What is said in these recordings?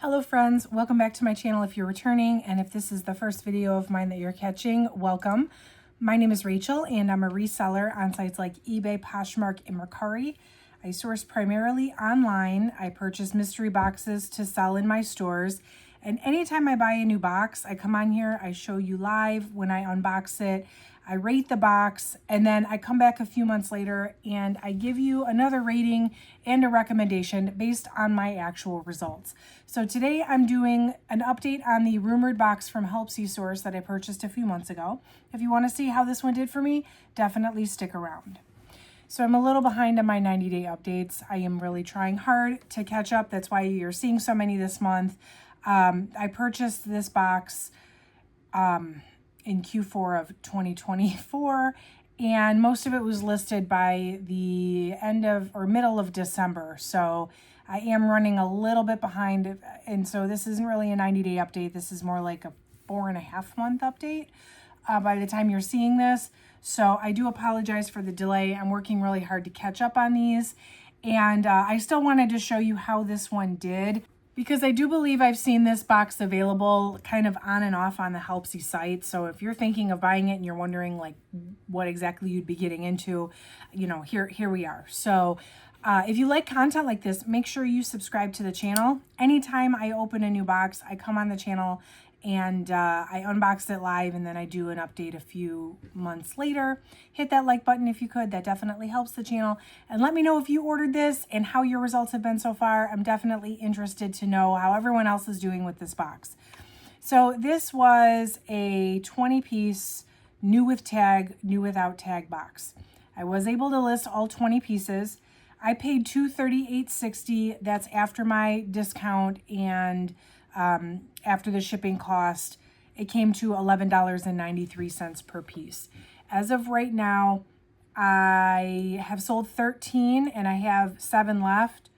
Hello friends, welcome back to my channel if you're returning, and if this is the first video of mine that you're catching, welcome. My name is Rachel and I'm a reseller on sites like eBay, Poshmark, and Mercari. I source primarily online. I purchase mystery boxes to sell in my stores, and anytime I buy a new box, I come on here, I show you live when I unbox it, I rate the box, and then I come back a few months later and I give you another rating and a recommendation based on my actual results. So today I'm doing an update on the rumored box from Helpsy source that I purchased a few months ago. If you want to see how this one did for me, definitely stick around. So I'm a little behind on my 90-day updates. I am really trying hard to catch up. That's why you're seeing so many this month. I purchased this box in Q4 of 2024, and most of it was listed by the end of or middle of December. So I am running a little bit behind, and so this isn't really a 90-day update. This is more like a 4.5-month update by the time you're seeing this. So I do apologize for the delay. I'm working really hard to catch up on these, and I still wanted to show you how this one did, because I do believe I've seen this box available kind of on and off on the Helpsy site. So if you're thinking of buying it and you're wondering like what exactly you'd be getting into, you know, here we are. So if you like content like this, make sure you subscribe to the channel. Anytime I open a new box, I come on the channel and I unbox it live, and then I do an update a few months later. Hit that like button if you could. That definitely helps the channel. And let me know if you ordered this and how your results have been so far. I'm definitely interested to know how everyone else is doing with this box. So this was a 20-piece new with tag, new without tag box. I was able to list all 20 pieces. I paid $238.60. That's after my discount and after the shipping cost. It came to $11.93 per piece. As of right now, I have sold 13 and I have 7 left,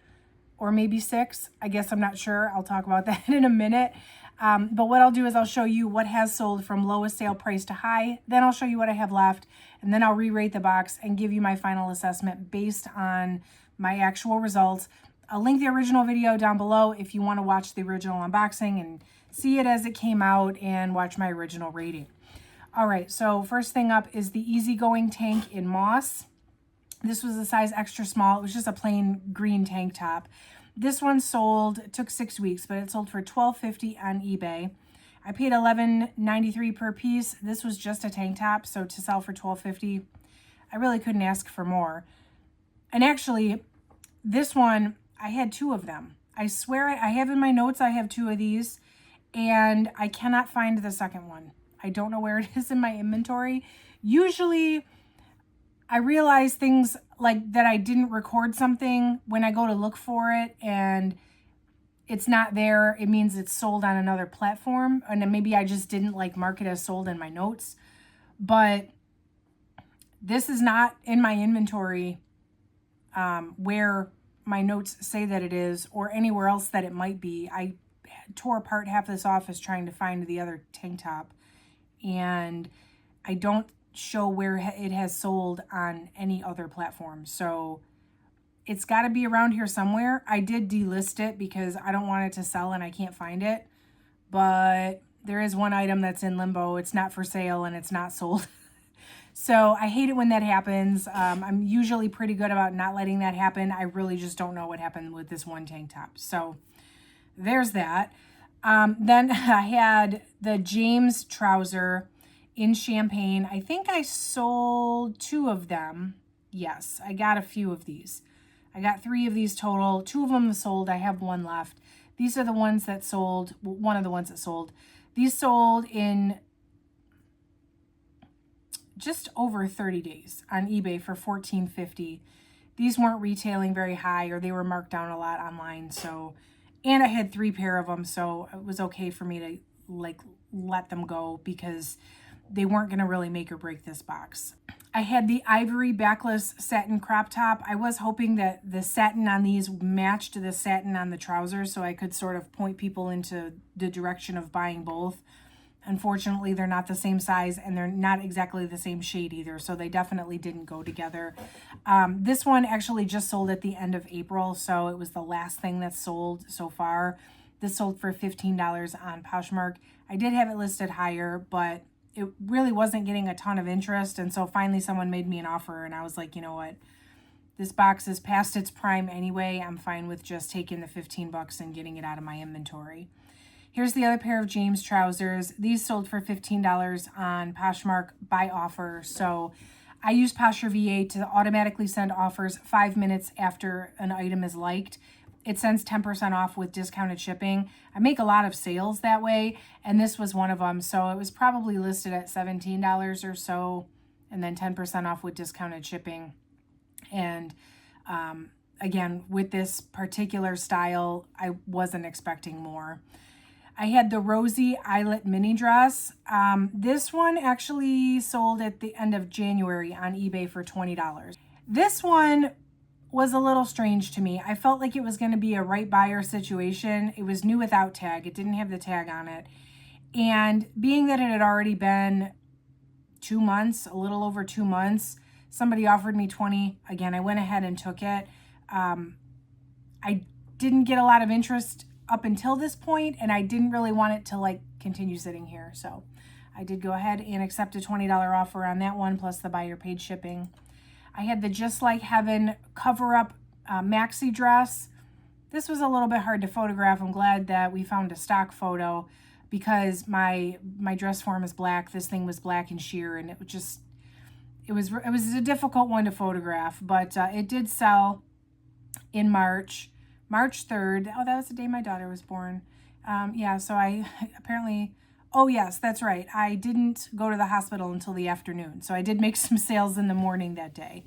or maybe 6. I guess I'm not sure. I'll talk about that in a minute. But what I'll do is I'll show you what has sold from lowest sale price to high. Then I'll show you what I have left, and then I'll re-rate the box and give you my final assessment based on my actual results. I'll link the original video down below if you want to watch the original unboxing and see it as it came out and watch my original rating. All right, so first thing up is the Easygoing tank in moss. This was a size extra small. It was just a plain green tank top. This one sold, it took 6 weeks, but it sold for $12.50 on eBay. I paid $11.93 per piece. This was just a tank top, so to sell for $12.50, I really couldn't ask for more. And actually, this one, I had 2 of them. I swear I have in my notes, I have 2 of these, and I cannot find the second one. I don't know where it is in my inventory. Usually, I realize things like that I didn't record something when I go to look for it and it's not there. It means it's sold on another platform, and then maybe I just didn't like mark it as sold in my notes. But this is not in my inventory where my notes say that it is, or anywhere else that it might be. I tore apart half this office trying to find the other tank top, and I don't show where it has sold on any other platform. So it's got to be around here somewhere. I did delist it because I don't want it to sell and I can't find it, but there is one item that's in limbo. It's not for sale and it's not sold. So I hate it when that happens. I'm usually pretty good about not letting that happen. I really just don't know what happened with this one tank top. So there's that. Then I had the James trouser in champagne. I think I sold 2 of them. Yes, I got a few of these. I got 3 of these total. 2 of them sold. I have 1 left. These are the ones that sold. One of the ones that sold. These sold in just over 30 days on eBay for $14.50. These weren't retailing very high, or they were marked down a lot online. So, and I had 3 pair of them, so it was okay for me to like let them go because they weren't going to really make or break this box. I had the ivory backless satin crop top. I was hoping that the satin on these matched the satin on the trousers, so I could sort of point people into the direction of buying both. Unfortunately, they're not the same size and they're not exactly the same shade either, so they definitely didn't go together. This one actually just sold at the end of April, so it was the last thing that sold so far. This sold for $15 on Poshmark. I did have it listed higher, but it really wasn't getting a ton of interest. And so finally someone made me an offer and I was like, you know what? This box is past its prime anyway. I'm fine with just taking the 15 bucks and getting it out of my inventory. Here's the other pair of James trousers. These sold for $15 on Poshmark by offer. So I use Poshmark VA to automatically send offers 5 minutes after an item is liked. It sends 10% off with discounted shipping. I make a lot of sales that way, and this was one of them. So it was probably listed at $17 or so, and then 10% off with discounted shipping. And again, with this particular style, I wasn't expecting more. I had the Rosy Eyelet mini dress. This one actually sold at the end of January on eBay for $20. This one was a little strange to me. I felt like it was going to be a right buyer situation. It was new without tag. It didn't have the tag on it. And being that it had already been 2 months, a little over 2 months, somebody offered me $20. Again, I went ahead and took it. I didn't get a lot of interest up until this point, and I didn't really want it to like continue sitting here. So I did go ahead and accept a $20 offer on that one, plus the buyer paid shipping. I had the Just Like Heaven cover-up maxi dress. This was a little bit hard to photograph. I'm glad that we found a stock photo because my dress form is black. This thing was black and sheer, and it was a difficult one to photograph, but it did sell in March 3rd. Oh, that was the day my daughter was born. Yeah, so I apparently, oh yes, that's right. I didn't go to the hospital until the afternoon. So I did make some sales in the morning that day.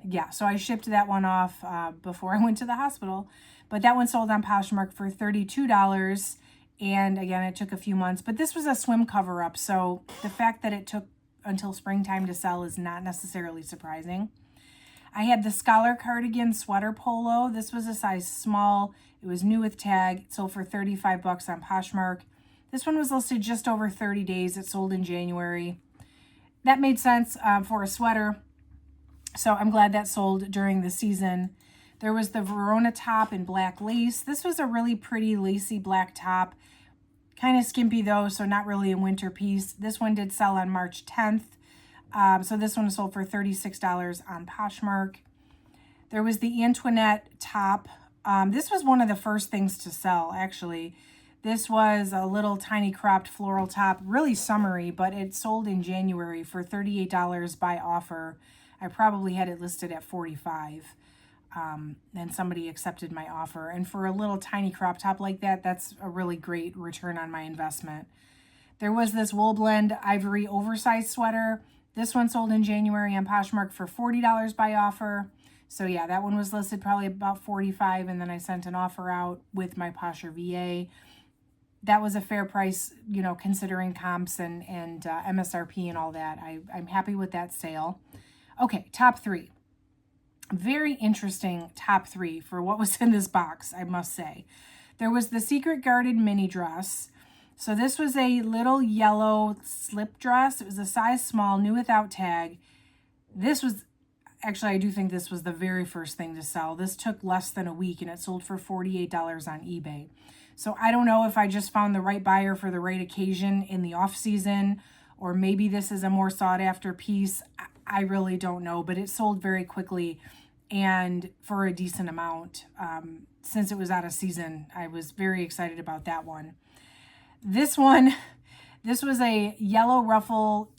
Yeah, so I shipped that one off before I went to the hospital. But that one sold on Poshmark for $32. And again, it took a few months. But this was a swim cover-up. So the fact that it took until springtime to sell is not necessarily surprising. I had the Scholar Cardigan Sweater Polo. This was a size small. It was new with tag. It sold for 35 bucks on Poshmark. This one was listed just over 30 days. It sold in January. That made sense for a sweater. So I'm glad that sold during the season. There was the Verona top in black lace. This was a really pretty lacy black top. Kind of skimpy though, so not really a winter piece. This one did sell on March 10th. So this one sold for $36 on Poshmark. There was the Anuinette top. This was one of the first things to sell, actually. This was a little tiny cropped floral top, really summery, but it sold in January for $38 by offer. I probably had it listed at $45. And somebody accepted my offer. And for a little tiny crop top like that, that's a really great return on my investment. There was this Wool Blend Ivory Oversized sweater. This one sold in January on Poshmark for $40 by offer. So yeah, that one was listed probably about $45, and then I sent an offer out with my Poshmark VA. That was a fair price, you know, considering comps and MSRP and all that. I'm happy with that sale. Okay, top three. Very interesting top three for what was in this box, I must say. There was the Secret Garden mini dress. So this was a little yellow slip dress. It was a size small, new without tag. This was, actually, I do think this was the very first thing to sell. This took less than a week and it sold for $48 on eBay. So I don't know if I just found the right buyer for the right occasion in the off season, or maybe this is a more sought after piece. I really don't know, but it sold very quickly and for a decent amount. Since it was out of season, I was very excited about that one. This was a yellow ruffle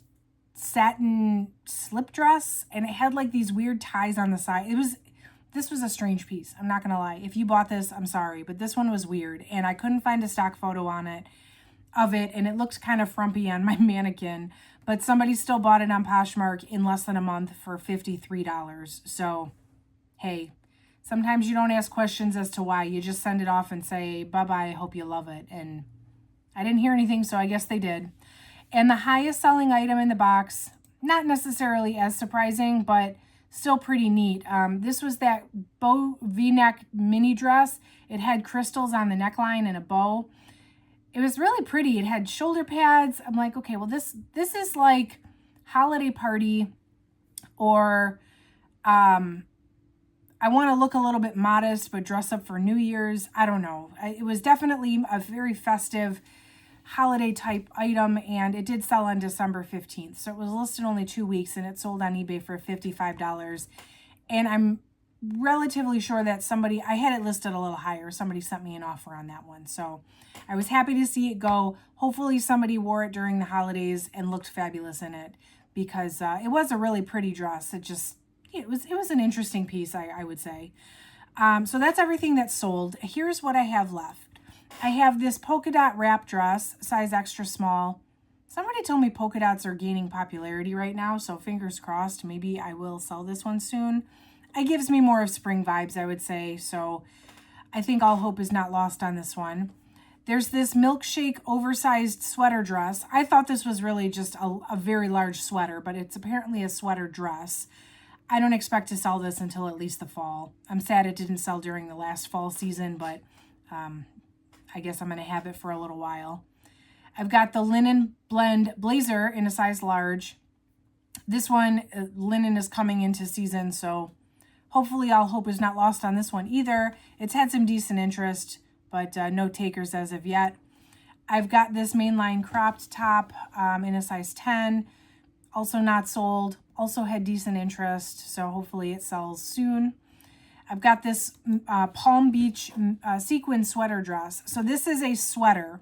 satin slip dress, and it had like these weird ties on the side. This was a strange piece. I'm not going to lie. If you bought this, I'm sorry, but this one was weird, and I couldn't find a stock photo of it, and it looked kind of frumpy on my mannequin, but somebody still bought it on Poshmark in less than a month for $53. So, hey, sometimes you don't ask questions as to why. You just send it off and say, bye-bye, I hope you love it. And I didn't hear anything, so I guess they did. And the highest selling item in the box, not necessarily as surprising, but still pretty neat. This was that bow V-neck mini dress. It had crystals on the neckline and a bow. It was really pretty. It had shoulder pads. I'm like, okay, well, this is like holiday party or I want to look a little bit modest, but dress up for New Year's. I don't know. It was definitely a very festive holiday type item, and it did sell on December 15th. So it was listed only 2 weeks, and it sold on eBay for $55. And I'm relatively sure that I had it listed a little higher. Somebody sent me an offer on that one. So I was happy to see it go. Hopefully somebody wore it during the holidays and looked fabulous in it, because it was a really pretty dress. It was an interesting piece, I would say. So that's everything that's sold. Here's what I have left. I have this polka dot wrap dress, size extra small. Somebody told me polka dots are gaining popularity right now, so fingers crossed, maybe I will sell this one soon. It gives me more of spring vibes, I would say, so I think all hope is not lost on this one. There's this Milkshake oversized sweater dress. I thought this was really just a very large sweater, but it's apparently a sweater dress. I don't expect to sell this until at least the fall. I'm sad it didn't sell during the last fall season, but I guess I'm going to have it for a little while. I've got the linen blend blazer in a size large. This one, linen is coming into season, so hopefully all hope is not lost on this one either. It's had some decent interest, but no takers as of yet. I've got this mainline cropped top in a size 10, also not sold, also had decent interest, so hopefully it sells soon. I've got this Palm Beach sequin sweater dress. So this is a sweater,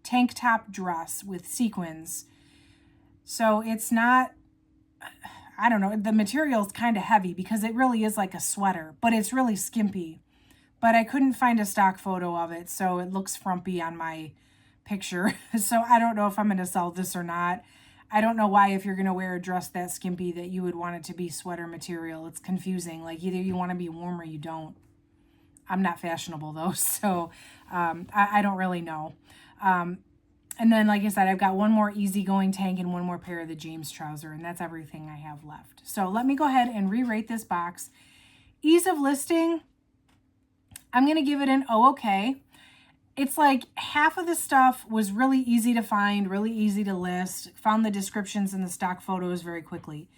tank top dress with sequins. So it's not, I don't know, the material is kind of heavy because it really is like a sweater, but it's really skimpy. But I couldn't find a stock photo of it, so it looks frumpy on my picture. So I don't know if I'm going to sell this or not. I don't know why, if you're going to wear a dress that skimpy, that you would want it to be sweater material. It's confusing. Like, either you want to be warm or you don't. I'm not fashionable, though, so I don't really know. And then, like I said, I've got one more easygoing tank and one more pair of the James trouser, and that's everything I have left. So let me go ahead and re-rate this box. Ease of listing, I'm going to give it an okay. It's like half of the stuff was really easy to find, really easy to list, found the descriptions and the stock photos very quickly.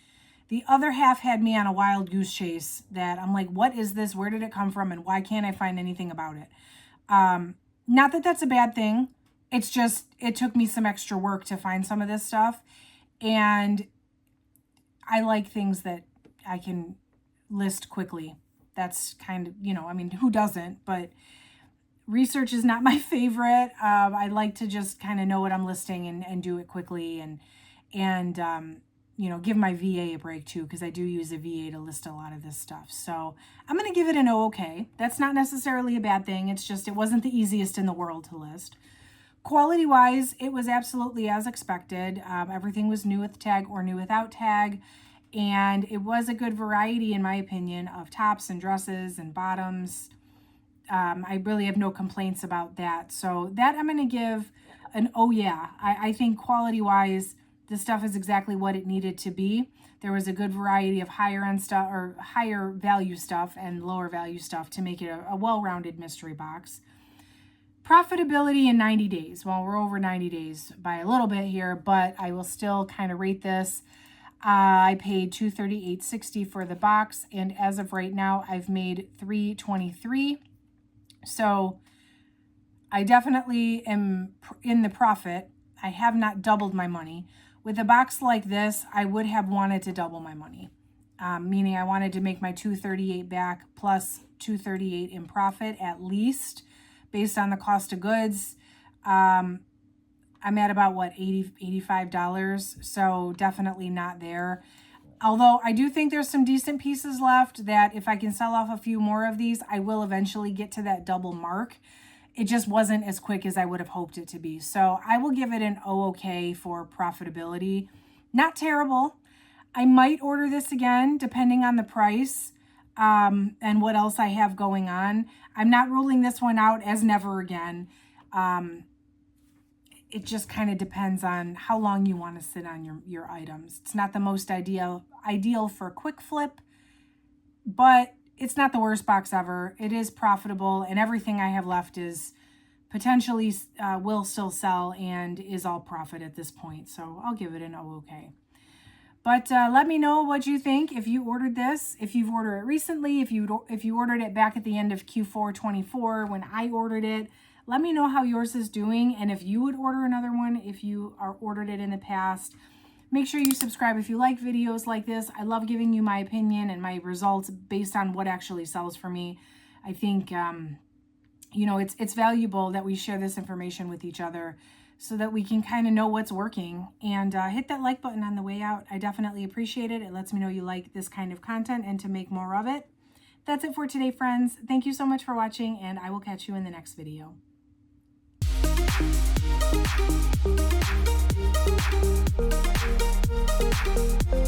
The other half had me on a wild goose chase that I'm like, what is this? Where did it come from? And why can't I find anything about it? Not that that's a bad thing. It's just, it took me some extra work to find some of this stuff. And I like things that I can list quickly. That's kind of, I mean, who doesn't? But research is not my favorite. I like to just kind of know what I'm listing and do it quickly and give my VA a break too, because I do use a VA to list a lot of this stuff. So I'm going to give it an okay. That's not necessarily a bad thing. It's just, it wasn't the easiest in the world to list. Quality wise, it was absolutely as expected. Everything was new with tag or new without tag. And it was a good variety, in my opinion, of tops and dresses and bottoms. I really have no complaints about that. So that I'm going to give an oh yeah. I think quality-wise, this stuff is exactly what it needed to be. There was a good variety of higher-end stuff or higher value stuff and lower value stuff to make it a well-rounded mystery box. Profitability in 90 days. Well, we're over 90 days by a little bit here, but I will still kind of rate this. I paid $238.60 for the box, and as of right now, I've made $323. So I definitely am in the profit. I have not doubled my money. With a box like this, I would have wanted to double my money, meaning I wanted to make my $238 back plus $238 in profit at least, based on the cost of goods. I'm at about, $85, so definitely not there. Although I do think there's some decent pieces left that if I can sell off a few more of these, I will eventually get to that double mark. It just wasn't as quick as I would have hoped it to be. So I will give it an okay for profitability. Not terrible. I might order this again, depending on the price and what else I have going on. I'm not ruling this one out as never again. It just kind of depends on how long you want to sit on your items. It's not the most ideal for a quick flip, but it's not the worst box ever. It is profitable, and everything I have left is potentially will still sell and is all profit at this point. So I'll give it an okay. But let me know what you think if you ordered this, if you've ordered it recently, if you ordered it back at the end of Q4 24 when I ordered it. Let me know how yours is doing, and if you would order another one if you are ordered it in the past. Make sure you subscribe if you like videos like this. I love giving you my opinion and my results based on what actually sells for me. I think you know, it's valuable that we share this information with each other so that we can kind of know what's working. And hit that like button on the way out. I definitely appreciate it. It lets me know you like this kind of content and to make more of it. That's it for today, friends. Thank you so much for watching, and I will catch you in the next video. Thank you.